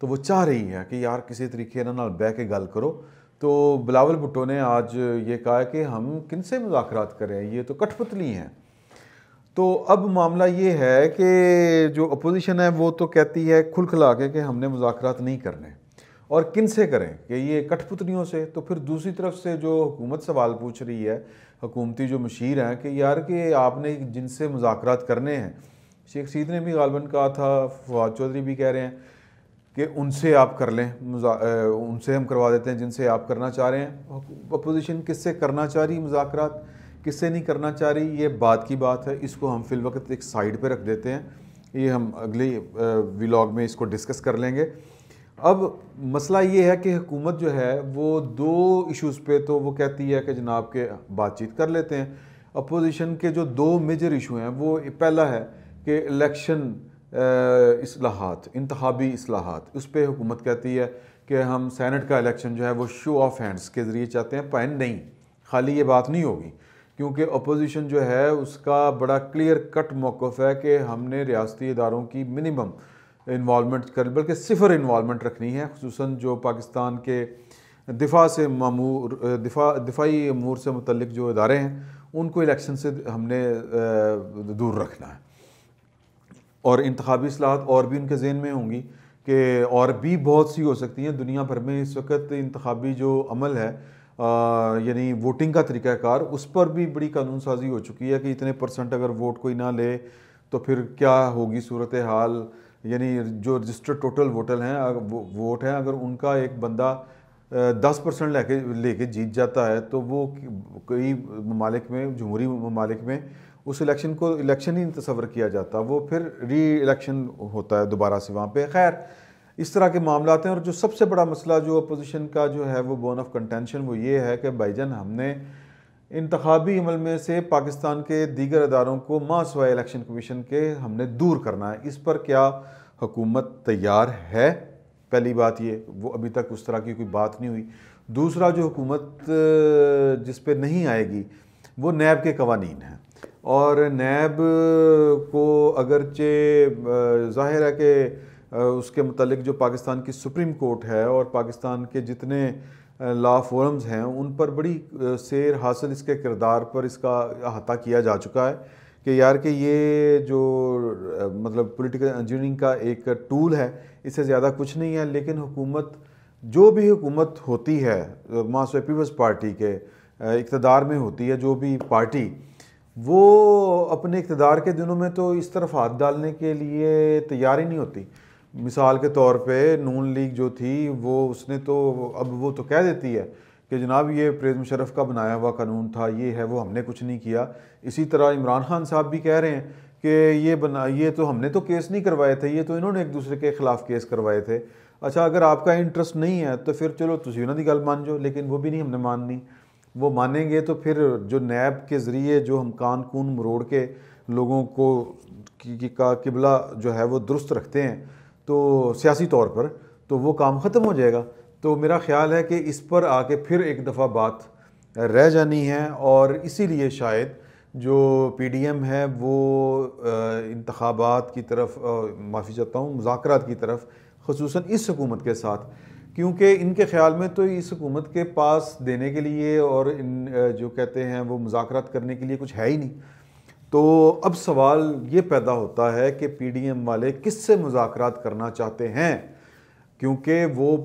تو وہ چاہ رہی ہے کہ یار کسی طریقے نال بہ کے گل کرو. تو بلاول بھٹو نے آج یہ کہا کہ ہم کن سے مذاکرات کریں, یہ تو کٹھ پتلی ہیں. تو اب معاملہ یہ ہے کہ جو اپوزیشن ہے وہ تو کہتی ہے کھل کھلا کے کہ ہم نے مذاکرات نہیں کرنے, اور کن سے کریں کہ یہ کٹھ پتلیوں سے. تو پھر دوسری طرف سے جو حکومت سوال پوچھ رہی ہے, حکومتی جو مشیر ہیں, کہ یار کہ آپ نے جن سے مذاکرات کرنے ہیں, شیخ سعید نے بھی غالباً کہا تھا, فواد چودھری بھی کہہ رہے ہیں کہ ان سے آپ کر لیں, ان سے ہم کروا دیتے ہیں جن سے آپ کرنا چاہ رہے ہیں. اپوزیشن کس سے کرنا چاہ رہی مذاکرات, کس سے نہیں کرنا چاہ رہی, یہ بات کی بات ہے. اس کو ہم فی الوقت ایک سائیڈ پہ رکھ دیتے ہیں, یہ ہم اگلی ولاگ میں اس کو ڈسکس کر لیں گے. اب مسئلہ یہ ہے کہ حکومت جو ہے وہ دو ایشوز پہ تو وہ کہتی ہے کہ جناب کے بات چیت کر لیتے ہیں. اپوزیشن کے جو دو میجر ایشو ہیں, وہ پہلا ہے کہ الیکشن اصلاحات, انتخابی اصلاحات, اس پہ حکومت کہتی ہے کہ ہم سینٹ کا الیکشن جو ہے وہ شو آف ہینڈز کے ذریعے چاہتے ہیں. پوائنٹ نہیں, خالی یہ بات نہیں ہوگی, کیونکہ اپوزیشن جو ہے اس کا بڑا کلیئر کٹ موقف ہے کہ ہم نے ریاستی اداروں کی منیمم انوالومنٹ کر, بلکہ صفر انوالومنٹ رکھنی ہے. خصوصاً جو پاکستان کے دفاع سے مامور, دفاعی امور سے متعلق جو ادارے ہیں, ان کو الیکشن سے ہم نے دور رکھنا ہے. اور انتخابی اصلاحات اور بھی ان کے ذہن میں ہوں گی کہ اور بھی بہت سی ہو سکتی ہیں. دنیا بھر میں اس وقت انتخابی جو عمل ہے, یعنی ووٹنگ کا طریقہ کار, اس پر بھی بڑی قانون سازی ہو چکی ہے کہ اتنے % اگر ووٹ کوئی نہ لے تو پھر کیا ہوگی صورتحال. یعنی جو رجسٹرڈ ٹوٹل ووٹ ہیں, اگر ان کا ایک بندہ 10% لے کے جیت جاتا ہے تو وہ کئی ممالک میں, جمہوری ممالک میں, اس الیکشن کو الیکشن ہی نہیں تصور کیا جاتا, وہ پھر ری الیکشن ہوتا ہے دوبارہ سے وہاں پہ. خیر, اس طرح کے معاملات ہیں. اور جو سب سے بڑا مسئلہ جو اپوزیشن کا جو ہے وہ بون آف کنٹینشن, وہ یہ ہے کہ بھائی جان ہم نے انتخابی عمل میں سے پاکستان کے دیگر اداروں کو ماں سوائے الیکشن کمیشن کے ہم نے دور کرنا ہے. اس پر کیا حکومت تیار ہے؟ پہلی بات یہ, وہ ابھی تک اس طرح کی کوئی بات نہیں ہوئی. دوسرا, جو حکومت جس پہ نہیں آئے گی وہ نیب کے قوانین ہیں, اور نیب کو اگرچہ ظاہر ہے کہ اس کے متعلق جو پاکستان کی سپریم کورٹ ہے اور پاکستان کے جتنے لا فورمز ہیں, ان پر بڑی سیر حاصل اس کے کردار پر اس کا احاطہ کیا جا چکا ہے کہ یار کہ یہ جو مطلب پولیٹیکل انجینئرنگ کا ایک ٹول ہے, اس سے زیادہ کچھ نہیں ہے. لیکن حکومت, جو بھی حکومت ہوتی ہے ماسوائے پیپلز پارٹی کے اقتدار میں ہوتی ہے, جو بھی پارٹی, وہ اپنے اقتدار کے دنوں میں تو اس طرف ہاتھ ڈالنے کے لیے تیار ہی نہیں ہوتی. مثال کے طور پہ نون لیگ جو تھی, وہ اس نے تو اب وہ تو کہہ دیتی ہے کہ جناب یہ پرویز مشرف کا بنایا ہوا قانون تھا, یہ ہے, وہ ہم نے کچھ نہیں کیا. اسی طرح عمران خان صاحب بھی کہہ رہے ہیں کہ یہ تو ہم نے تو کیس نہیں کروائے تھے, یہ تو انہوں نے ایک دوسرے کے خلاف کیس کروائے تھے. اچھا, اگر آپ کا انٹرسٹ نہیں ہے تو پھر چلو تسی انہوں کی گل مان جو, لیکن وہ بھی نہیں ہم نے ماننی. وہ مانیں گے تو پھر جو نیب کے ذریعے جو ہم کان کون مروڑ کے لوگوں کو کا قبلہ جو ہے وہ درست رکھتے ہیں تو سیاسی طور پر, تو وہ کام ختم ہو جائے گا. تو میرا خیال ہے کہ اس پر آ کے پھر ایک دفعہ بات رہ جانی ہے, اور اسی لیے شاید جو پی ڈی ایم ہے وہ انتخابات کی طرف, معافی چاہتا ہوں, مذاکرات کی طرف, خصوصاً اس حکومت کے ساتھ, کیونکہ ان کے خیال میں تو اس حکومت کے پاس دینے کے لیے اور ان جو کہتے ہیں وہ مذاکرات کرنے کے لیے کچھ ہے ہی نہیں. تو اب سوال یہ پیدا ہوتا ہے کہ پی ڈی ایم والے کس سے مذاکرات کرنا چاہتے ہیں, کیونکہ وہ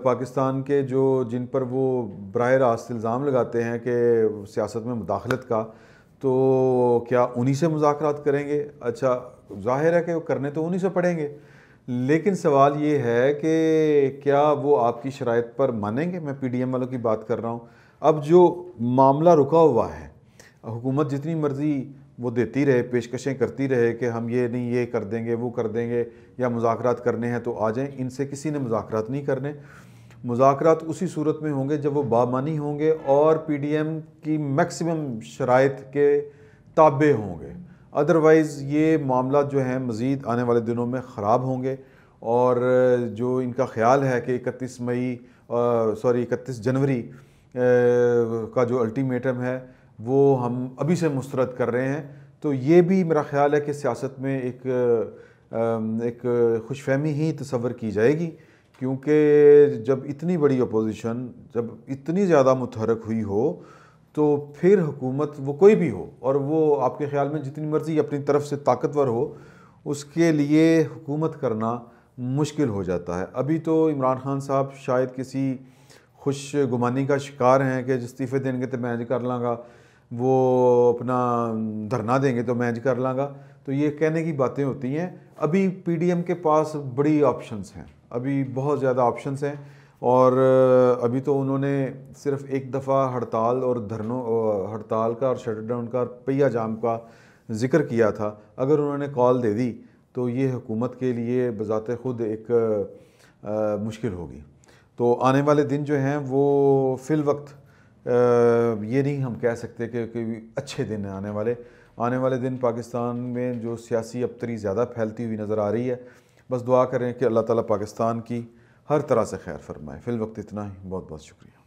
پاکستان کے جو جن پر وہ براہ راست الزام لگاتے ہیں کہ سیاست میں مداخلت کا, تو کیا انہی سے مذاکرات کریں گے؟ اچھا, ظاہر ہے کہ وہ کرنے تو انہی سے پڑیں گے, لیکن سوال یہ ہے کہ کیا وہ آپ کی شرائط پر مانیں گے؟ میں پی ڈی ایم والوں کی بات کر رہا ہوں. اب جو معاملہ رکا ہوا ہے, حکومت جتنی مرضی وہ دیتی رہے, پیشکشیں کرتی رہے کہ ہم یہ نہیں, یہ کر دیں گے, وہ کر دیں گے, یا مذاکرات کرنے ہیں تو آ جائیں, ان سے کسی نے مذاکرات نہیں کرنے. مذاکرات اسی صورت میں ہوں گے جب وہ بامانی ہوں گے اور پی ڈی ایم کی میکسیمم شرائط کے تابع ہوں گے. ادروائز یہ معاملات جو ہیں مزید آنے والے دنوں میں خراب ہوں گے, اور جو ان کا خیال ہے کہ 31 جنوری کا جو الٹیمیٹم ہے وہ ہم ابھی سے مسترد کر رہے ہیں, تو یہ بھی میرا خیال ہے کہ سیاست میں ایک خوش فہمی ہی تصور کی جائے گی کیونکہ جب اتنی بڑی اپوزیشن جب اتنی زیادہ متحرک ہوئی ہو تو پھر حکومت وہ کوئی بھی ہو اور وہ آپ کے خیال میں جتنی مرضی اپنی طرف سے طاقتور ہو اس کے لیے حکومت کرنا مشکل ہو جاتا ہے۔ ابھی تو عمران خان صاحب شاید کسی خوش گمانی کا شکار ہیں کہ استعفے دیں گے تو میں انج کر لاں گا، وہ اپنا دھرنا دیں گے تو میں انج کر لاں گا، تو یہ کہنے کی باتیں ہوتی ہیں۔ ابھی پی ڈی ایم کے پاس بڑی آپشنز ہیں، ابھی بہت زیادہ آپشنز ہیں، اور ابھی تو انہوں نے صرف ایک دفعہ ہڑتال اور دھرنوں ہڑتال کا اور شٹ ڈاؤن کا پہیہ جام کا ذکر کیا تھا۔ اگر انہوں نے کال دے دی تو یہ حکومت کے لیے بذات خود ایک مشکل ہوگی۔ تو آنے والے دن جو ہیں وہ فی الوقت یہ نہیں ہم کہہ سکتے کہ اچھے دن ہیں آنے والے دن پاکستان میں جو سیاسی ابتری زیادہ پھیلتی ہوئی نظر آ رہی ہے۔ بس دعا کریں کہ اللہ تعالیٰ پاکستان کی ہر طرح سے خیر فرمائے۔ فی الوقت اتنا ہی، بہت بہت شکریہ۔